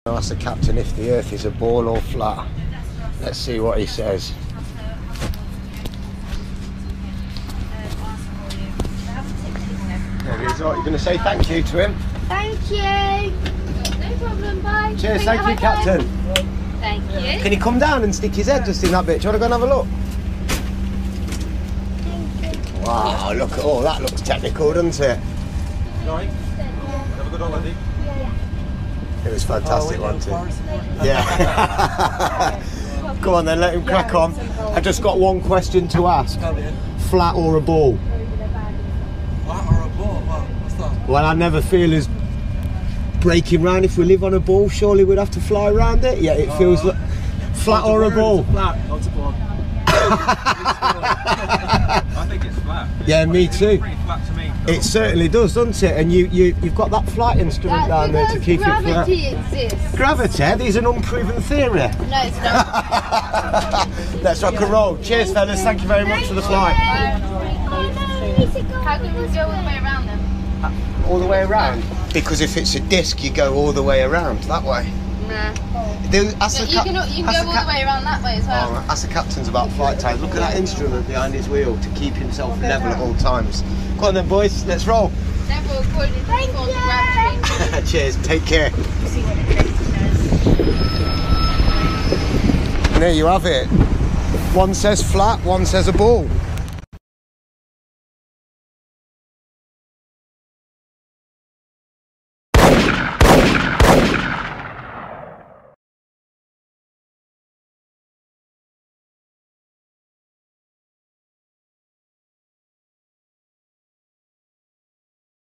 Ask the captain if the Earth is a ball or flat. Let's see what he says. There he is. Right, you're going to say thank you to him? Thank you. No problem, bye. Cheers, thank you, Captain. Thank you. Can he come down and stick his head just in that bit? Do you want to go and have a look? Wow, look at all that. Looks technical, doesn't it? Right. Have a good holiday. It was fantastic, wasn't it? Yeah. Go on then, let him crack on. I just got one question to ask. Flat or a ball? Flat or a ball? What's that? Well, I never feel as breaking round. If we live on a ball, surely we'd have to fly around it. Yeah, it feels like flat or a ball. Flat, not a ball. I think it's flat. Yeah, me too. Pretty flat to me. It certainly does, doesn't it? And you've got that flight instrument down there to keep it flat. Gravity exists. Gravity? There's an unproven theory. No, it's not. Let's rock and roll. Cheers, fellas. Thank you very much for the flight. How can we go all the way around them? All the way around? Because if it's a disc, you go all the way around that way. Nah. You can go all the way around that way as well. Oh, ask the captains about flight time. Look at that instrument behind his wheel to keep himself level at all times. Come on then, boys, let's roll. Cheers, take care. And there you have it. One says flat, one says a ball.